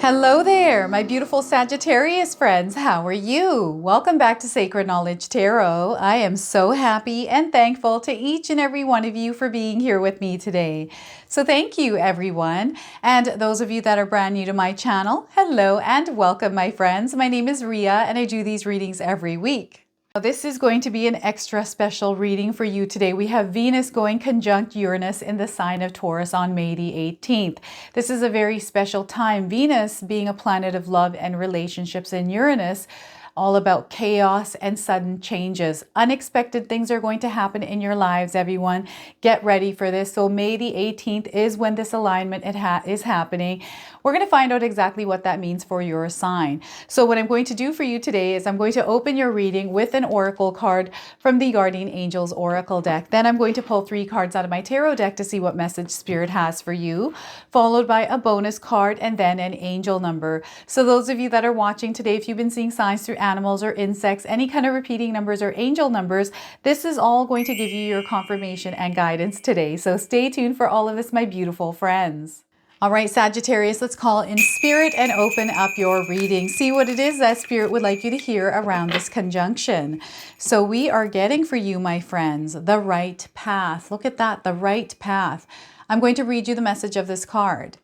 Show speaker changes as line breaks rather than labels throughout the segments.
Hello there, my beautiful Sagittarius friends. How are you? Welcome back to Sacred Knowledge Tarot. I am so happy and thankful to each and every one of you for being here with me today. So thank you, everyone. And those of you that are brand new to my channel, hello and welcome, my friends. My name is Ria and I do these readings every week. This is going to be an extra special reading for you today. We have Venus going conjunct Uranus in the sign of Taurus on May the 18th. This is a very special time. Venus being a planet of love and relationships, and Uranus all about chaos and sudden changes. Unexpected things are going to happen in your lives, everyone. Get ready for this. So May the 18th is when this alignment is happening. We're going to find out exactly what that means for your sign. So what I'm going to do for you today is I'm going to open your reading with an oracle card from the Guardian Angels Oracle deck. Then I'm going to pull 3 cards out of my tarot deck to see what message Spirit has for you, followed by a bonus card and then an angel number. So those of you that are watching today, if you've been seeing signs through animals or insects, any kind of repeating numbers or angel numbers, this is all going to give you your confirmation and guidance today. So stay tuned for all of this, my beautiful friends. All right, Sagittarius, let's call in Spirit and open up your reading. See what it is that Spirit would like you to hear around this conjunction. So we are getting for you, my friends, the right path. Look at that, the right path. I'm going to read you the message of this card.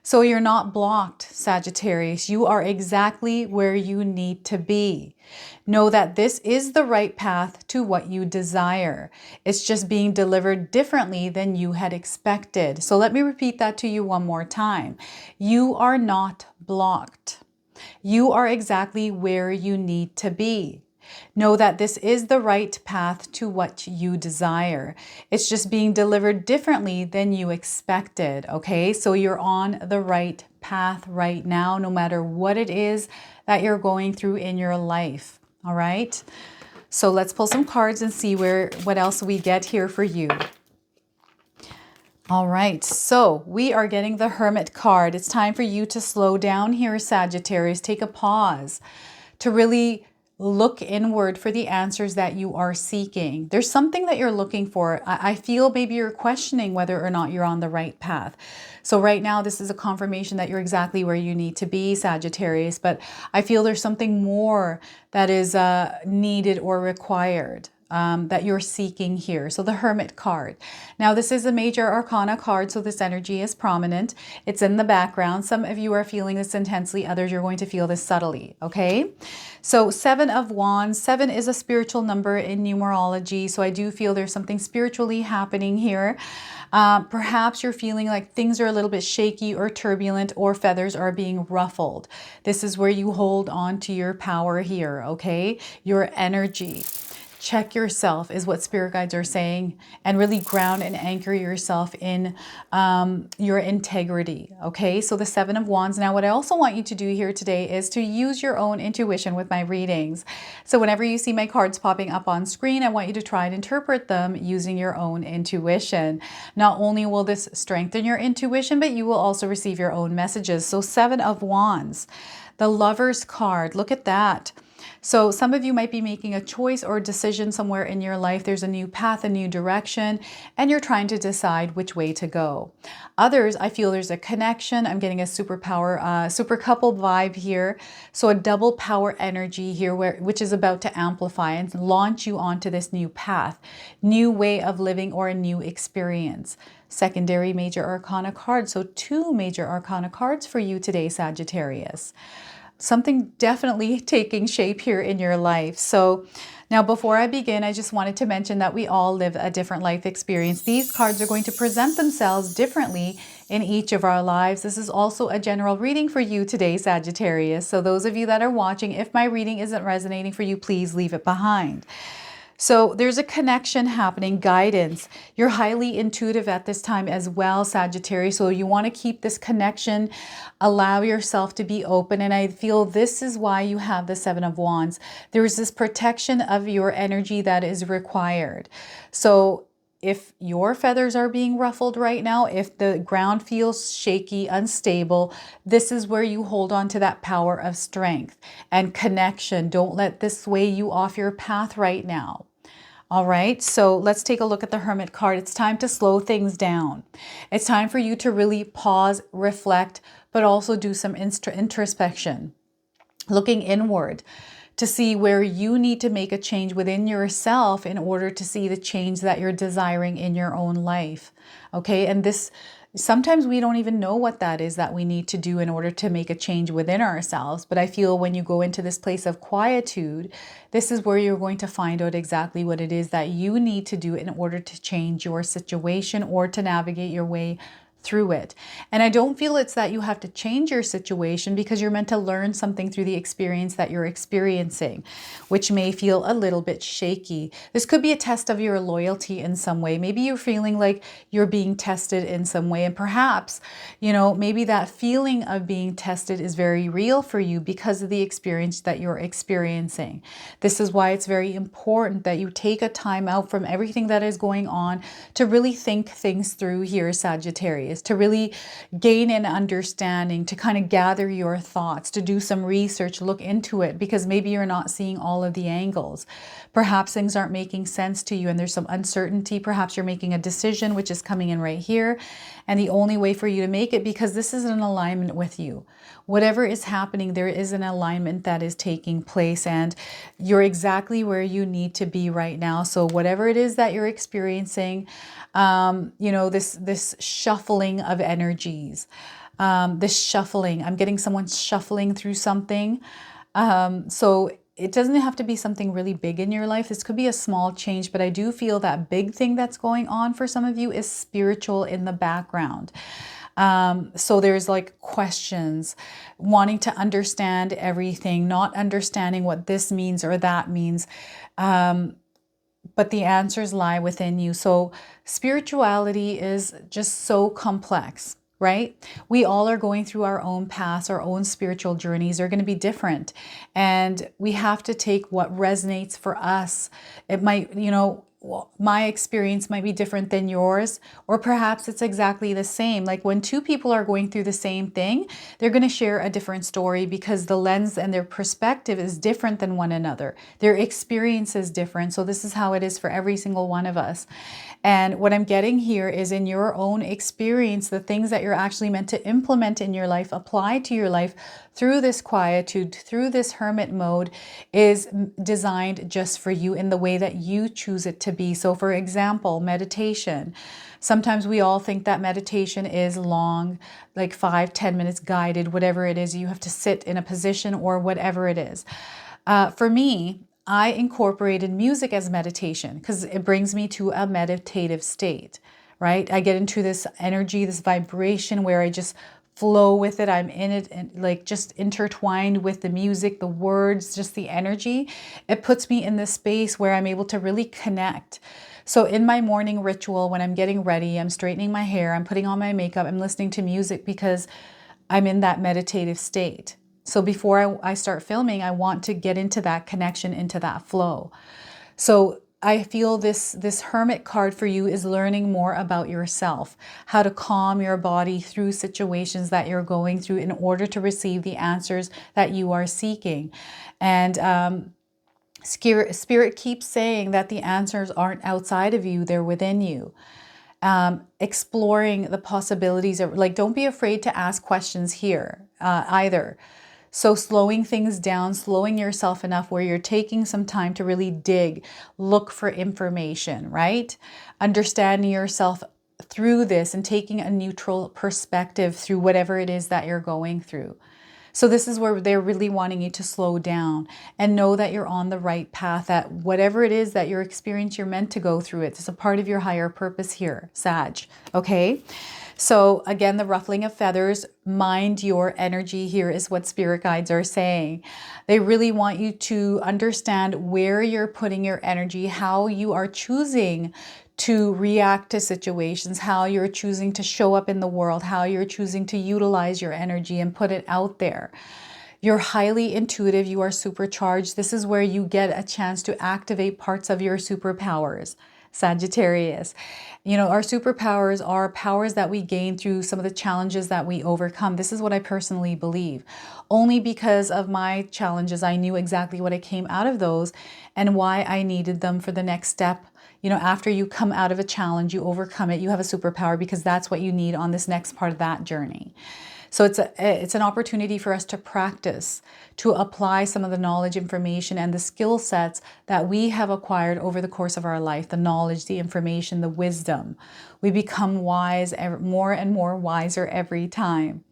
So you're not blocked, Sagittarius. You are exactly where you need to be. Know that this is the right path to what you desire. It's just being delivered differently than you had expected. So let me repeat that to you one more time. You are not blocked. You are exactly where you need to be. Know that this is the right path to what you desire. It's just being delivered differently than you expected, okay? So you're on the right path right now, no matter what it is that you're going through in your life, all right? So let's pull some cards and see what else we get here for you. All right, so we are getting the Hermit card. It's time for you to slow down here, Sagittarius. Take a pause to really look inward for the answers that you are seeking. There's something that you're looking for. I feel maybe you're questioning whether or not you're on the right path. So right now, this is a confirmation that you're exactly where you need to be, Sagittarius, but I feel there's something more that is needed or required. That you're seeking here. So the Hermit card. Now this is a major arcana card, so this energy is prominent. It's in the background. Some of you are feeling this intensely, others you're going to feel this subtly, okay? So 7 of Wands. 7 is a spiritual number in numerology, so I do feel there's something spiritually happening here. Perhaps you're feeling like things are a little bit shaky or turbulent, or feathers are being ruffled. This is where you hold on to your power here, okay? Your energy. Check yourself is what spirit guides are saying, and really ground and anchor yourself in your integrity. Okay, so the 7 of Wands. Now, what I also want you to do here today is to use your own intuition with my readings. So whenever you see my cards popping up on screen, I want you to try and interpret them using your own intuition. Not only will this strengthen your intuition, but you will also receive your own messages. So 7 of Wands, the Lover's card. Look at that. So some of you might be making a choice or decision somewhere in your life. There's a new path, a new direction, and you're trying to decide which way to go. Others, I feel there's a connection. I'm getting a super couple vibe here. So a double power energy here, which is about to amplify and launch you onto this new path, new way of living, or a new experience. Secondary major arcana card. So 2 major arcana cards for you today, Sagittarius. Something definitely taking shape here in your life. So now before I begin, I just wanted to mention that we all live a different life experience. These cards are going to present themselves differently in each of our lives. This is also a general reading for you today, Sagittarius. So those of you that are watching, if my reading isn't resonating for you, please leave it behind. So there's a connection happening, guidance. You're highly intuitive at this time as well, Sagittarius. So you want to keep this connection, allow yourself to be open. And I feel this is why you have the 7 of Wands. There's this protection of your energy that is required. So if your feathers are being ruffled right now, if the ground feels shaky, unstable, this is where you hold on to that power of strength and connection. Don't let this sway you off your path right now. All right, so let's take a look at the Hermit card. It's time to slow things down. It's time for you to really pause, reflect, but also do some introspection, looking inward to see where you need to make a change within yourself in order to see the change that you're desiring in your own life. Okay. And this, sometimes we don't even know what that is that we need to do in order to make a change within ourselves. But I feel when you go into this place of quietude, this is where you're going to find out exactly what it is that you need to do in order to change your situation or to navigate your way through it. And I don't feel it's that you have to change your situation, because you're meant to learn something through the experience that you're experiencing, which may feel a little bit shaky. This could be a test of your loyalty in some way. Maybe you're feeling like you're being tested in some way. And perhaps, you know, maybe that feeling of being tested is very real for you because of the experience that you're experiencing. This is why it's very important that you take a time out from everything that is going on to really think things through here, Sagittarius. To really gain an understanding, to kind of gather your thoughts, to do some research, look into it, because maybe you're not seeing all of the angles. Perhaps things aren't making sense to you and there's some uncertainty. Perhaps you're making a decision, which is coming in right here. And the only way for you to make it, because this is an alignment with you. Whatever is happening, there is an alignment that is taking place and you're exactly where you need to be right now. So whatever it is that you're experiencing, you know, this shuffling of energies, this shuffling, I'm getting someone shuffling through something. So it doesn't have to be something really big in your life. This could be a small change, but I do feel that big thing that's going on for some of you is spiritual in the background. So there's like questions, wanting to understand everything, not understanding what this means or that means. But the answers lie within you. So spirituality is just so complex, right? We all are going through our own paths, our own spiritual journeys are going to be different. And we have to take what resonates for us. It might, you know, my experience might be different than yours, or perhaps it's exactly the same. Like when two people are going through the same thing, they're going to share a different story because the lens and their perspective is different than one another. Their experience is different. So this is how it is for every single one of us. And what I'm getting here is in your own experience, the things that you're actually meant to implement in your life, apply to your life through this quietude, through this hermit mode, is designed just for you in the way that you choose it to be. So for example, meditation. Sometimes we all think that meditation is long, like 5-10 minutes guided, whatever it is. You have to sit in a position or whatever it is. For me, I incorporated music as meditation because it brings me to a meditative state, right? I get into this energy, this vibration where I just flow with it. I'm in it and like just intertwined with the music, the words, just the energy. It puts me in this space where I'm able to really connect. So in my morning ritual, when I'm getting ready, I'm straightening my hair, I'm putting on my makeup, I'm listening to music because I'm in that meditative state. So before I start filming, I want to get into that connection, into that flow. So I feel this hermit card for you is learning more about yourself, how to calm your body through situations that you're going through in order to receive the answers that you are seeking. And Spirit keeps saying that the answers aren't outside of you, they're within you. Exploring the possibilities of, like, don't be afraid to ask questions here either. So slowing things down, slowing yourself enough where you're taking some time to really dig, look for information, right? Understanding yourself through this and taking a neutral perspective through whatever it is that you're going through. So this is where they're really wanting you to slow down and know that you're on the right path, that whatever it is that you're experiencing, you're meant to go through it. It's a part of your higher purpose here, Sag, okay? So again, the ruffling of feathers, mind your energy here is what spirit guides are saying. They really want you to understand where you're putting your energy, how you are choosing to react to situations, how you're choosing to show up in the world, how you're choosing to utilize your energy and put it out there. You're highly intuitive, you are supercharged. This is where you get a chance to activate parts of your superpowers. Sagittarius. You know, our superpowers are powers that we gain through some of the challenges that we overcome. This is what I personally believe. Only because of my challenges, I knew exactly what I came out of those and why I needed them for the next step. You know, after you come out of a challenge, you overcome it, you have a superpower because that's what you need on this next part of that journey. So it's an opportunity for us to practice, to apply some of the knowledge, information, and the skill sets that we have acquired over the course of our life, the knowledge, the information, the wisdom. We become wise, more and more wiser every time.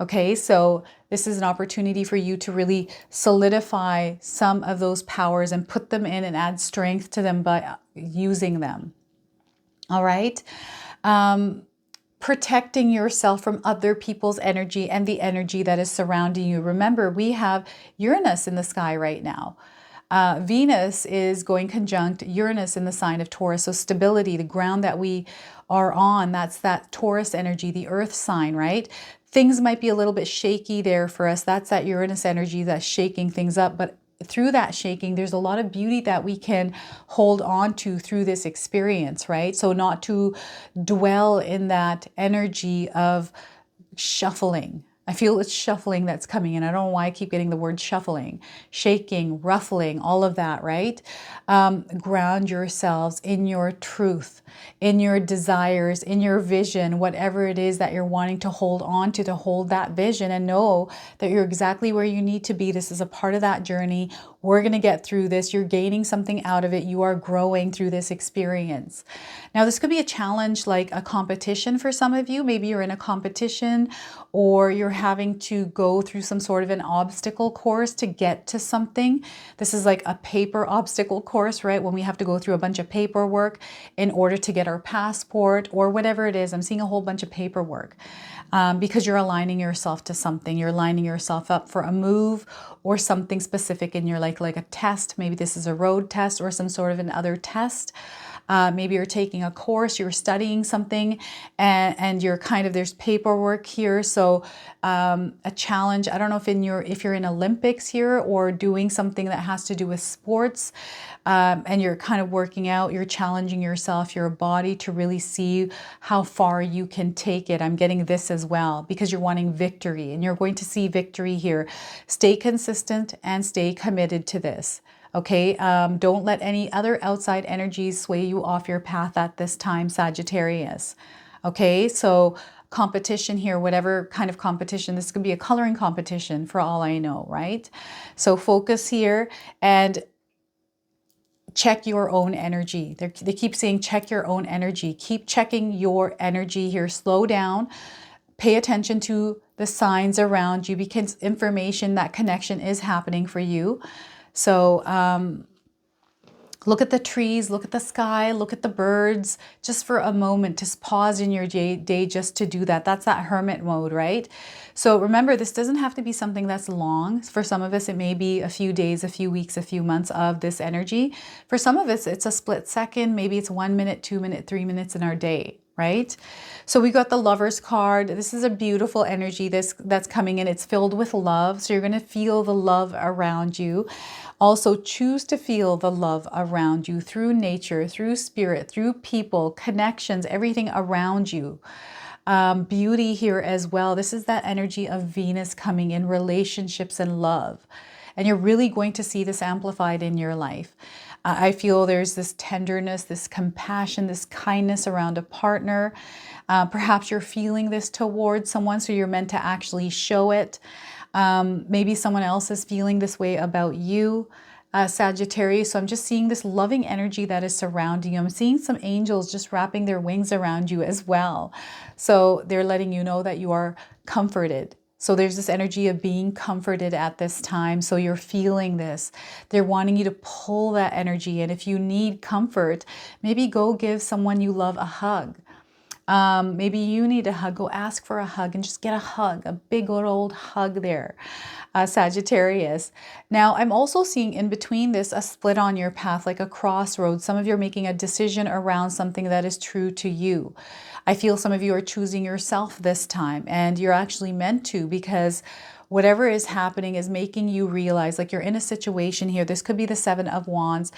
Okay, so this is an opportunity for you to really solidify some of those powers and put them in and add strength to them by using them. All right. Protecting yourself from other people's energy and the energy that is surrounding you. Remember, we have Uranus in the sky right now. Venus is going conjunct Uranus in the sign of Taurus. So stability, the ground that we are on, that's that Taurus energy, the earth sign, right? Things might be a little bit shaky there for us. That's that Uranus energy that's shaking things up. But through that shaking, there's a lot of beauty that we can hold on to through this experience, right? So not to dwell in that energy of shuffling. I feel it's shuffling that's coming in. I don't know why I keep getting the word shuffling, shaking, ruffling, all of that, right? Ground yourselves in your truth, in your desires, in your vision, whatever it is that you're wanting to hold on to hold that vision, and know that you're exactly where you need to be. This is a part of that journey. We're going to get through this. You're gaining something out of it. You are growing through this experience. Now, this could be a challenge, like a competition for some of you. Maybe you're in a competition, or you're having to go through some sort of an obstacle course to get to something. This is like a paper obstacle course, right? When we have to go through a bunch of paperwork in order to get our passport or whatever it is. I'm seeing a whole bunch of paperwork. Because you're aligning yourself to something. You're lining yourself up for a move or something specific in your life, like a test. Maybe this is a road test or some sort of another test. Maybe you're taking a course, you're studying something, and you're kind of, there's paperwork here. So a challenge, I don't know if you're in Olympics here or doing something that has to do with sports, and you're kind of working out, you're challenging yourself, your body, to really see how far you can take it. I'm getting this as well, because you're wanting victory, and you're going to see victory here. Stay consistent and stay committed to this. Okay, don't let any other outside energies sway you off your path at this time, Sagittarius. Okay, so competition here, whatever kind of competition, this could be a coloring competition for all I know, right? So focus here and check your own energy. They keep saying check your own energy. Keep checking your energy here. Slow down. Pay attention to the signs around you, because information, that connection is happening for you. So look at the trees, look at the sky, look at the birds, just for a moment. Just pause in your day just to do that. That's that hermit mode, right? So remember, this doesn't have to be something that's long. For some of us, it may be a few days, a few weeks, a few months of this energy. For some of us, it's a split second. Maybe it's 1 minute, 2 minutes, 3 minutes in our day. Right? So we got the Lover's card. This is a beautiful energy that's coming in. It's filled with love. So you're going to feel the love around you. Also, choose to feel the love around you through nature, through spirit, through people, connections, everything around you. Beauty here as well. This is that energy of Venus coming in, relationships and love. And you're really going to see this amplified in your life. I feel there's this tenderness, this compassion, this kindness around a partner. Perhaps you're feeling this towards someone, so you're meant to actually show it. Maybe someone else is feeling this way about you, Sagittarius. So I'm just seeing this loving energy that is surrounding you. I'm seeing some angels just wrapping their wings around you as well. So they're letting you know that you are comforted. So there's this energy of being comforted at this time. So you're feeling this. They're wanting you to pull that energy. And if you need comfort, maybe go give someone you love a hug. Maybe you need a hug. Go ask for a hug and just get a hug, a big old hug there, Sagittarius. Now, I'm also seeing in between this a split on your path, like a crossroads. Some of you are making a decision around something that is true to you. I feel some of you are choosing yourself this time, and you're actually meant to, because whatever is happening is making you realize, like, you're in a situation here. This could be the Seven of Wands,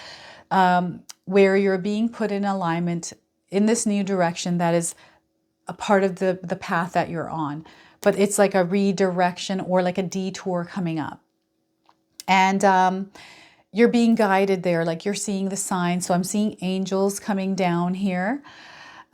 where you're being put in alignment in this new direction that is a part of the path that you're on. But it's like a redirection or like a detour coming up. And you're being guided there, like you're seeing the signs. So I'm seeing angels coming down here.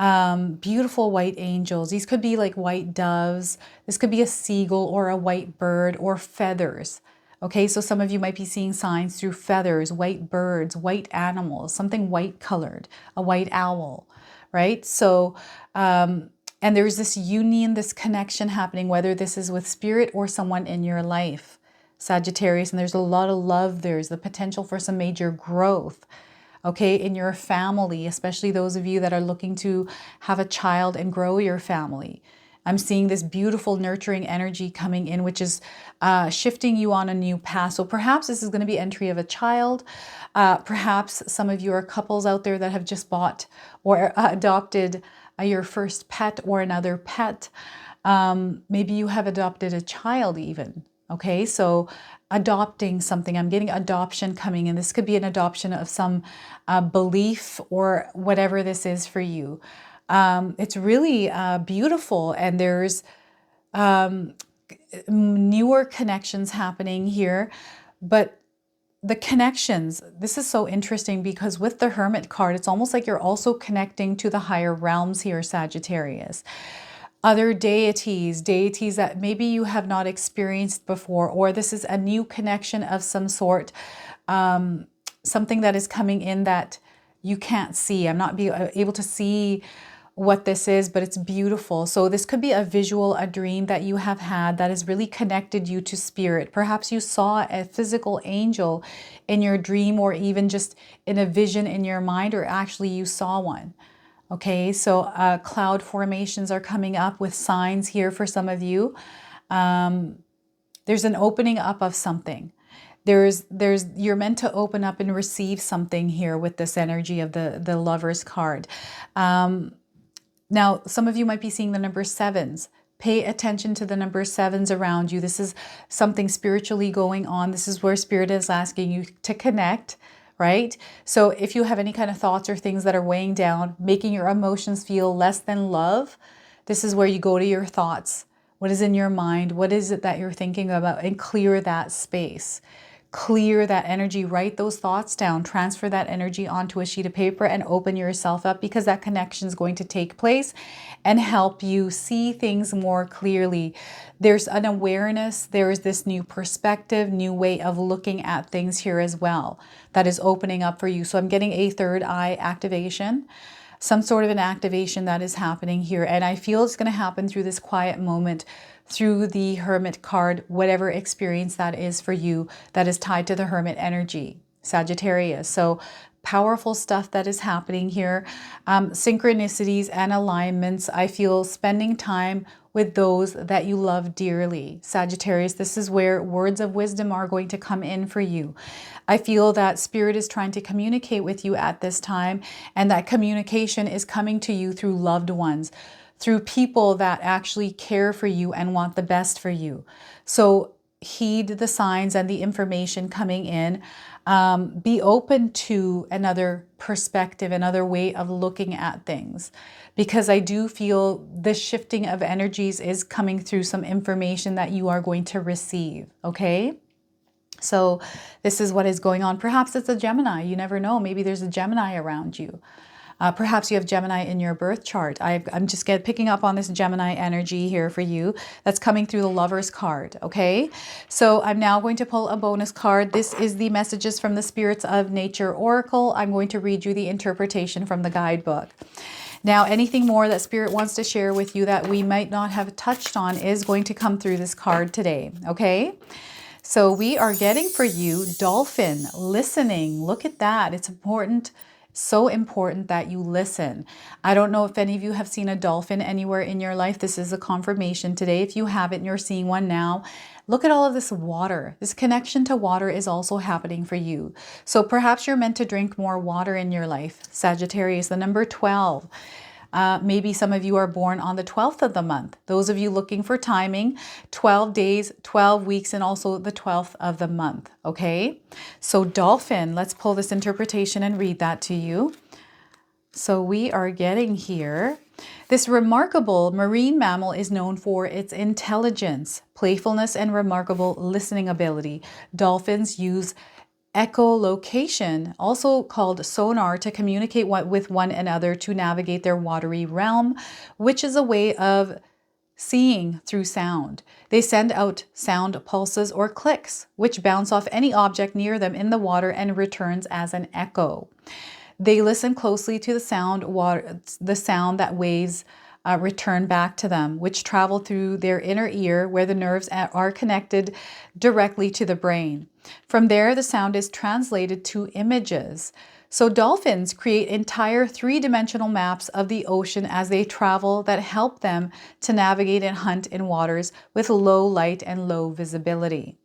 Beautiful white angels. These could be like white doves. This could be a seagull or a white bird or feathers. Okay, so some of you might be seeing signs through feathers, white birds, white animals, something white colored, a white owl, right? So, and there's this union, this connection happening, whether this is with spirit or someone in your life, Sagittarius, and there's a lot of love. There's the potential for some major growth, okay, in your family, especially those of you that are looking to have a child and grow your family. I'm seeing this beautiful nurturing energy coming in, which is shifting you on a new path. So perhaps this is going to be entry of a child. Perhaps some of you are couples out there that have just bought or adopted your first pet or another pet. Maybe you have adopted a child even. Okay, so adopting something, I'm getting adoption coming in. This could be an adoption of some belief or whatever this is for you. It's really beautiful, and there's newer connections happening here, but the connections, this is so interesting because with the Hermit card, it's almost like you're also connecting to the higher realms here, Sagittarius. Other deities that maybe you have not experienced before, or this is a new connection of some sort, something that is coming in that you can't see. I'm not able to see what this is, but it's beautiful. So this could be a visual, a dream that you have had that has really connected you to spirit. Perhaps you saw a physical angel in your dream, or even just in a vision in your mind, or actually you saw one. Okay, so cloud formations are coming up with signs here for some of you. There's an opening up of something. You're meant to open up and receive something here with this energy of the Lover's card. Now, some of you might be seeing the number 7s. Pay attention to the number 7s around you. This is something spiritually going on. This is where Spirit is asking you to connect, right? So if you have any kind of thoughts or things that are weighing down, making your emotions feel less than love, this is where you go to your thoughts. What is in your mind? What is it that you're thinking about? And clear that space. Clear that energy, write those thoughts down, transfer that energy onto a sheet of paper and open yourself up, because that connection is going to take place and help you see things more clearly. There's an awareness, there's this new perspective, new way of looking at things here as well that is opening up for you. So I'm getting a third eye activation, some sort of an activation that is happening here. And I feel it's going to happen through this quiet moment, through the Hermit card, whatever experience that is for you that is tied to the Hermit energy, Sagittarius. So powerful stuff that is happening here. Synchronicities and alignments. I feel spending time with those that you love dearly, Sagittarius. This is where words of wisdom are going to come in for you. I feel that Spirit is trying to communicate with you at this time, and that communication is coming to you through loved ones, through people that actually care for you and want the best for you. So heed the signs and the information coming in. Be open to another perspective, another way of looking at things, because I do feel the shifting of energies is coming through some information that you are going to receive, okay? So this is what is going on. Perhaps it's a Gemini. You never know. Maybe there's a Gemini around you. Perhaps you have Gemini in your birth chart. I'm just picking up on this Gemini energy here for you that's coming through the Lover's card, okay? So I'm now going to pull a bonus card. This is the Messages from the Spirits of Nature Oracle. I'm going to read you the interpretation from the guidebook. Now, anything more that Spirit wants to share with you that we might not have touched on is going to come through this card today, okay? So we are getting for you Dolphin, listening. Look at that. It's important. So important that you listen. I don't know if any of you have seen a dolphin anywhere in your life. This is a confirmation today. If you haven't and you're seeing one now, look at all of this water. This connection to water is also happening for you. So perhaps you're meant to drink more water in your life. Sagittarius, the number 12. Maybe some of you are born on the 12th of the month. Those of you looking for timing, 12 days, 12 weeks, and also the 12th of the month, okay? So Dolphin, let's pull this interpretation and read that to you. So we are getting here. This remarkable marine mammal is known for its intelligence, playfulness, and remarkable listening ability. Dolphins use echolocation, also called sonar, to communicate with one another to navigate their watery realm, which is a way of seeing through sound. They send out sound pulses or clicks, which bounce off any object near them in the water and returns as an echo. They listen closely to the sound that waves return back to them, which travel through their inner ear where the nerves are connected directly to the brain. From there, the sound is translated to images. So dolphins create entire three-dimensional maps of the ocean as they travel that help them to navigate and hunt in waters with low light and low visibility.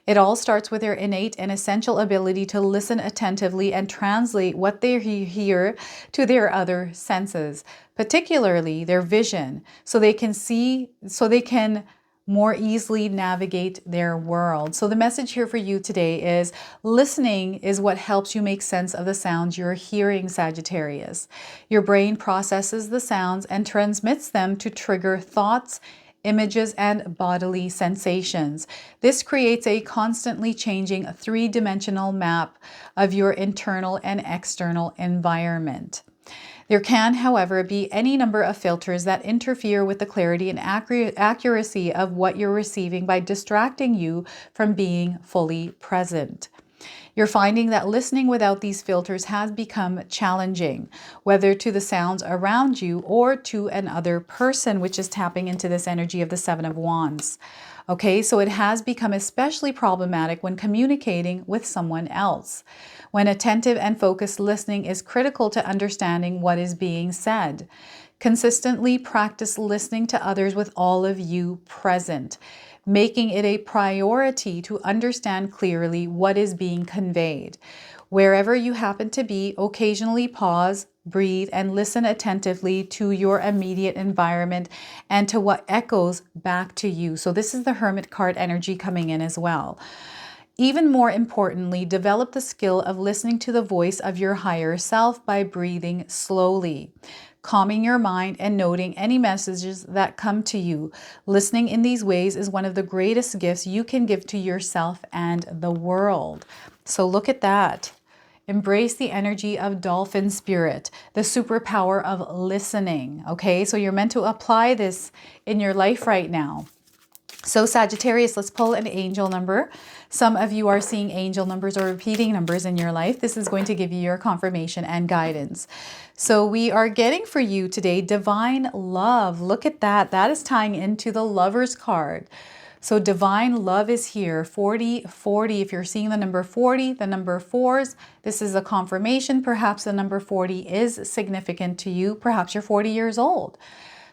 It all starts with their innate and essential ability to listen attentively and translate what they hear to their other senses, particularly their vision, so they can more easily navigate their world. So the message here for you today is listening is what helps you make sense of the sounds you're hearing, Sagittarius. Your brain processes the sounds and transmits them to trigger thoughts, images, and bodily sensations. This creates a constantly changing three-dimensional map of your internal and external environment. There can, however, be any number of filters that interfere with the clarity and accuracy of what you're receiving by distracting you from being fully present. You're finding that listening without these filters has become challenging, whether to the sounds around you or to another person, which is tapping into this energy of the Seven of Wands. Okay, so it has become especially problematic when communicating with someone else, when attentive and focused listening is critical to understanding what is being said. Consistently practice listening to others with all of you present, making it a priority to understand clearly what is being conveyed. Wherever you happen to be, occasionally pause, breathe, and listen attentively to your immediate environment and to what echoes back to you. So this is the Hermit card energy coming in as well. Even more importantly, develop the skill of listening to the voice of your higher self by breathing slowly, calming your mind and noting any messages that come to you. Listening in these ways is one of the greatest gifts you can give to yourself and the world. So look at that. Embrace the energy of dolphin spirit, the superpower of listening. Okay, so you're meant to apply this in your life right now. So Sagittarius, let's pull an angel number. Some of you are seeing angel numbers or repeating numbers in your life. This is going to give you your confirmation and guidance. So we are getting for you today divine love. Look at that. That is tying into the Lovers card. So divine love is here. 40. If you're seeing the number 40, the number 4s, this is a confirmation. Perhaps the number 40 is significant to you. Perhaps you're 40 years old.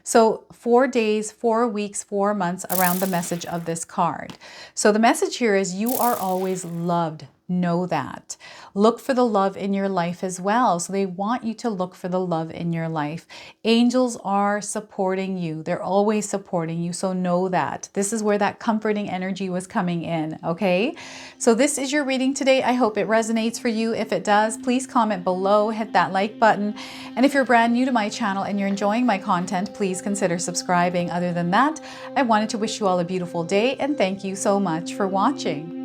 So 4 days, 4 weeks, 4 months around the message of this card. So the message here is you are always loved. Know that. Look for the love in your life as well. So they want you to look for the love in your life. Angels are supporting you. They're always supporting you. So know that. This is where that comforting energy was coming in. Okay. So this is your reading today. I hope it resonates for you. If it does, please comment below, hit that like button. And if you're brand new to my channel and you're enjoying my content, please consider subscribing. Other than that, I wanted to wish you all a beautiful day and thank you so much for watching.